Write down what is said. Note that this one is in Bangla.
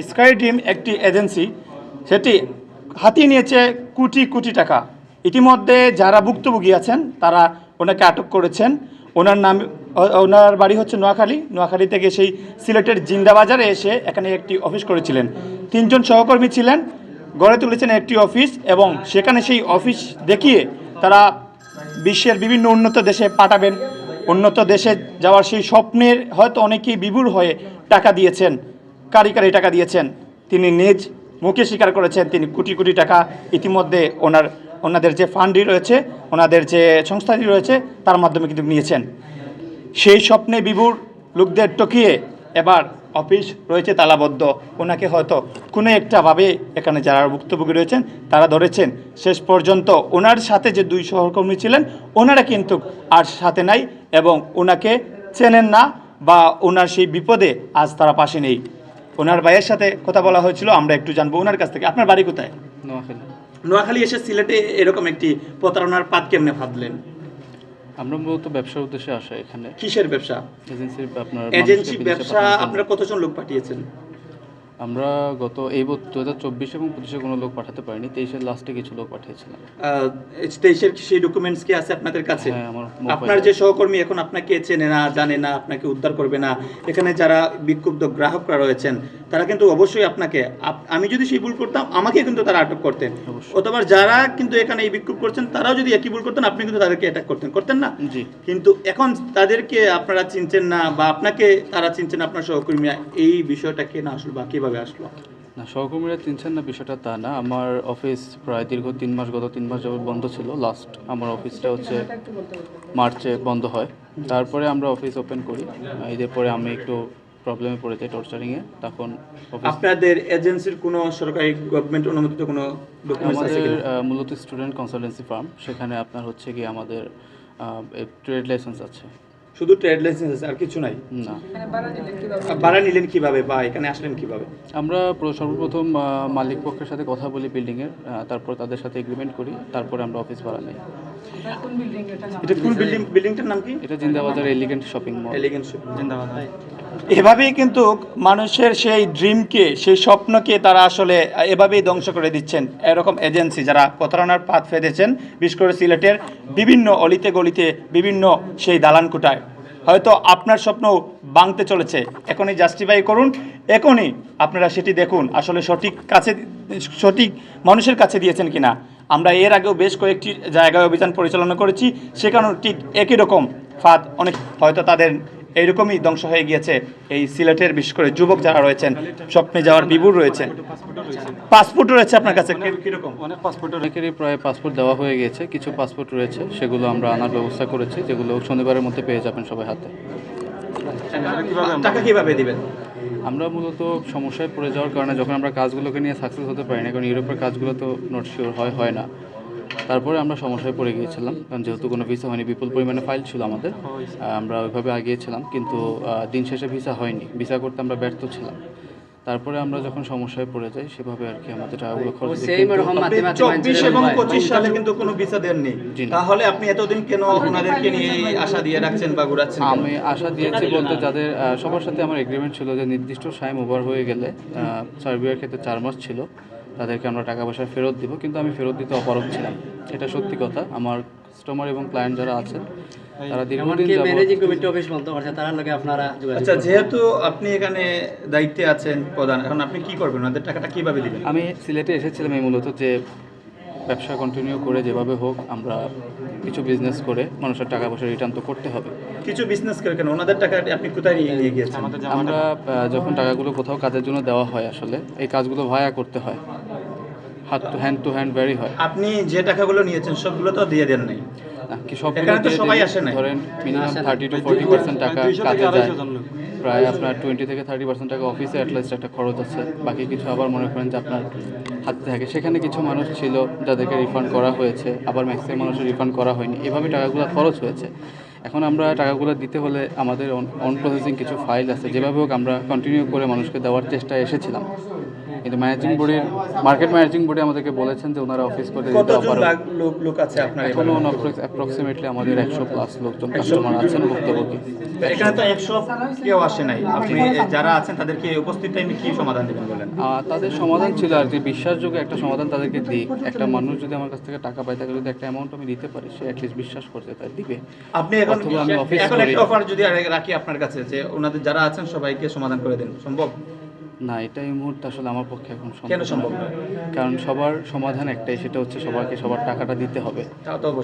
স্কাই ড্রিম একটি এজেন্সি, সেটি হাতিয়ে নিয়েছে কোটি কোটি টাকা। ইতিমধ্যে যারা ভুক্তভোগী আছেন তারা ওনাকে আটক করেছেন। ওনার বাড়ি হচ্ছে নোয়াখালী থেকে সেই সিলেটের জিন্দাবাজারে এসে এখানে একটি অফিস করেছিলেন। 3 জন সহকর্মী ছিলেন, গড়ে তুলেছেন একটি অফিস, এবং সেখানে সেই অফিস দেখিয়ে তারা বিশ্বের বিভিন্ন উন্নত দেশে পাঠাবেন। উন্নত দেশে যাওয়ার সেই স্বপ্নের হয়তো অনেকেই বিভোর হয়ে টাকা দিয়েছেন, কারি টাকা দিয়েছেন। তিনি নিজ মুখে স্বীকার করেছেন তিনি কোটি কোটি টাকা ইতিমধ্যে ওনাদের যে ফান্ডটি রয়েছে, ওনাদের যে সংস্থাটি রয়েছে তার মাধ্যমে কিন্তু নিয়েছেন। সেই স্বপ্নে বিভোর লোকদের টকিয়ে এবার অফিস রয়েছে তালাবদ্ধ। ওনাকে হয়তো কোনো একটাভাবে এখানে যারা ভুক্তভোগী রয়েছেন তারা ধরেছেন। শেষ পর্যন্ত ওনার সাথে যে 2 সহকর্মী ছিলেন ওনারা কিন্তু আর সাথে নাই, এবং ওনাকে চেনেন না, বা ওনার সেই বিপদে আজ তারা পাশে নেই। ওনার ভাইয়ের সাথে কথা বলা হয়েছিল, আমরা একটু জানবো ওনার কাছ থেকে। আপনার বাড়ি কোথায়? নোয়াখালী এসে সিলেটে এরকম একটি প্রতারণার পাত কেমনে ফাঁদলেন? আমরা মূলত ব্যবসার উদ্দেশ্যে আসা এখানে। কিসের ব্যবসা? এজেন্সি ব্যবসা। আপনারা কতজন লোক পাঠিয়েছেন? আমরা গত 2024 এবং 25-এ কোনো লোক পাঠাতে পারিনি, 23-এর লাস্টে কিছু লোক পাঠিয়েছিলাম। 23-এর সেই ডকুমেন্টস কি আছে আপনাদের কাছে? হ্যাঁ, আপনার যে সহকর্মী এখন আপনাকে চেনে না, জানে না, আপনাকে উদ্ধার করবে না, এখানে যারা বিক্ষুব্ধ গ্রাহকরা রয়েছেন তারা কিন্তু অবশ্যই আপনাকে, আমি যদি সেই ভুল করতাম আমাকে কিন্তু তারা আটক করতেন, অথবা যারা কিন্তু এখানে এই বিক্ষোভ করছেন তারাও যদি একই ভুল করতেন আপনি কিন্তু তাদেরকে অ্যাটাক করতেন না? জি। কিন্তু এখন তাদেরকে আপনারা চিনছেন না, বা আপনাকে তারা চিনছেন, আপনার সহকর্মীরা, এই বিষয়টা কে না আসলো বা কিভাবে আসলো? না, সহকর্মীরা চিনছেন না বিষয়টা তা না। আমার অফিস প্রায় দীর্ঘ 3 মাস, গত 3 মাস যাবত বন্ধ ছিল। লাস্ট আমার অফিসটা হচ্ছে মার্চে বন্ধ হয়। তারপরে আমরা অফিস ওপেন করি। এদের পরে আমি একটু প্রবলেমে পড়ে যাই টর্চারিংয়ে। তখন আপনাদের এজেন্সির কোনো সরকারি গভর্নমেন্ট অনুমোদিত কোনো ডকুমেন্টস আছে আমাদের কিনা? মূলত স্টুডেন্ট কনসালটেন্সি ফার্ম, সেখানে আপনার হচ্ছে কি আমাদের ট্রেড লাইসেন্স আছে। শুধু ট্রেড লাইসেন্স আছে, আর কিছু নাই? না। ভাড়া নিলেন কিভাবে, বা এখানে আসলেন কিভাবে? আমরা সর্বপ্রথম মালিক পক্ষের সাথে কথা বলি বিল্ডিংয়ের, তারপর তাদের সাথে এগ্রিমেন্ট করি, তারপরে আমরা অফিস ভাড়া নিই। এটা কোন বিল্ডিংটার নাম কি? এটা Zindabazar elegant shopping mall. Elegant shopping, Zindabazar. এভাবেই কিন্তু মানুষের সেই ড্রিমকে, সেই স্বপ্নকে তারা আসলে এভাবেই ধ্বংস করে দিচ্ছেন। এরকম এজেন্সি যারা প্রতারণার পাত ফেলেছেন, বিশেষ করে সিলেটের বিভিন্ন অলিতে গলিতে, বিভিন্ন সেই দালান কোঠায়। হয়তো আপনার স্বপ্ন ভাঙতে চলেছে, এখনই জাস্টিফাই করুন, এখনই আপনারা সেটি দেখুন আসলে সঠিক মানুষের কাছে দিয়েছেন কিনা। আমরা এর আগেও বেশ কয়েকটি জায়গায় অভিযান পরিচালনা করেছি, সেখানেও ঠিক একই রকম ফাঁদ অনেক হয়তো তাদের এইরকমই ধ্বংস হয়ে গিয়েছে। এই সিলেটের বিশেষ করে যুবক যারা রয়েছেন, স্বপ্নে যাওয়ার বিভোর রয়েছেন। পাসপোর্ট রয়েছে আপনার কাছে কিরকম? অনেকেরই প্রায় পাসপোর্ট দেওয়া হয়ে গেছে, কিছু পাসপোর্ট রয়েছে, সেগুলো আমরা আনার ব্যবস্থা করেছি, যেগুলো শনিবারের মধ্যে পেয়ে যাবেন সবাই হাতে। টাকা কিভাবে দিবেন? আমরা মূলত সমস্যায় পড়ে যাওয়ার কারণে যখন আমরা কাজগুলোকে নিয়ে সাকসেস হতে পারি না, কারণ ইউরোপের কাজগুলো তো নট শিওর হয় না, তারপরে আমরা সমস্যায় পড়ে গিয়েছিলাম। কারণ যেহেতু কোনো ভিসা হয়নি, বিপুল পরিমাণে ফাইল ছিল আমাদের, আমরা ওইভাবে আগিয়েছিলাম, কিন্তু দিন শেষে ভিসা হয়নি, ভিসা করতে আমরা ব্যর্থ ছিলাম। তারপরে আমরা যখন সমস্যায় পড়ে যাই সেভাবে আর কি আমাদের টাকাগুলো খরচ। 24 এবং 25 সালে কিন্তু কোনো ভিসা দেননি, তাহলে আপনি এতদিন কেন ওনাদেরকে নিয়ে আশা দিয়ে রাখছেন বা ঘুরাচ্ছেন? আমি আশা দিয়েছি বলতে, যাদের সবার সাথে আমার এগ্রিমেন্ট ছিল যে নির্দিষ্ট টাইম ওভার হয়ে গেলে, সার্বিয়ার ক্ষেত্রে 4 মাস ছিল, তাদেরকে আমরা টাকা পয়সা ফেরত দিব, কিন্তু আমি ফেরত দিতে অপারগ ছিলাম। এটা সত্যি কথা। আমার কাস্টমার এবং ক্লায়েন্ট যারা আছেন তারা দীর্ঘদিন ম্যানেজিং কমিটি অফিস বলতে পারছে, তারা লগে আপনারা যোগাযোগ। আচ্ছা, যেহেতু আপনি এখানে দায়িত্বে আছেন প্রধান, এখন আপনি কি করবেন? ওনাদের টাকাটা কিভাবে দিবেন? আমি সিলেটে এসেছিলাম এই মূলত যে ব্যবসা কন্টিনিউ করে যেভাবে হোক আমরা কিছু বিজনেস করে মানুষের টাকা পয়সা রিটার্ন তো করতে হবে। কিছু বিজনেস করে কেন? ওনাদের টাকা আপনি কোথায় নিয়ে গিয়েছেন? আমরা যখন টাকাগুলো কোথাও কাজের জন্য দেওয়া হয়, আসলে এই কাজগুলো ভায়া করতে হয়, হ্যান্ড টু হ্যান্ড ভ্যারি হয়। আপনি যে টাকাগুলো নিয়েছেন সবগুলো তো দিয়ে দেন নাই? কি সব সবাই আসে না? ধরেন মিনিমাম 30 to 40% টাকা কাজে যায়, প্রায় আপনার 20 থেকে 30% টাকা অফিসে অ্যাটলিস্ট একটা খরচ আছে, বাকি কিছু আবার মনে করেন যে আপনার হাতে থাকে। সেখানে কিছু মানুষ ছিল যাদেরকে রিফান্ড করা হয়েছে, আবার ম্যাক্সিমাম মানুষের রিফান্ড করা হয়নি, এভাবে টাকাগুলো খরচ হয়েছে। এখন আমরা টাকাগুলো দিতে হলে আমাদের অন প্রসেসিং কিছু ফাইল আছে, যেভাবে হোক আমরা কন্টিনিউ করে মানুষকে দেওয়ার চেষ্টায় এসেছিলাম। কিন্তু মার্কেট ম্যানেজিং বোর্ডে আমাদেরকে বলেছেন যে ওনারা অফিস করে দিতে কতজন পারবেন। লোক আছে আপনার এখনো অ্যাপ্রক্সিমেটলি আমাদের 100+ লোকজন কাস্টমার আছেন ভুক্তভোগী। এখানে তো 100 কেউ আসে নাই, আপনি যারা আছেন তাদেরকে উপস্থিত টাইমে কি সমাধান দেবেন বলেন? তাদের সমাধান ছিল আর কি, বিশ্বাসযোগ্য একটা সমাধান তাদেরকে দিই। একটা মানুষ যদি আমার কাছ থেকে টাকা পায়, তাকে যদি একটা অ্যামাউন্ট আমি দিতে পারি, সে অ্যাটলিস্ট বিশ্বাস করতে তার দিবে। আপনি এখন অথবা আমি অফিস এখন করি। একটা অফার যদি রাখি আপনার কাছে যে ওনাদের যারা আছেন সবাইকে সমাধান করে দেন, সম্ভব? না, এটা এই মুহূর্তে আসলে আমার পক্ষে এখন কেন সম্ভব না। নয়? কারণ সবার সমাধান একটাই, সেটা হচ্ছে সবার টাকাটা দিতে হবে। তাও তো অবশ্যই।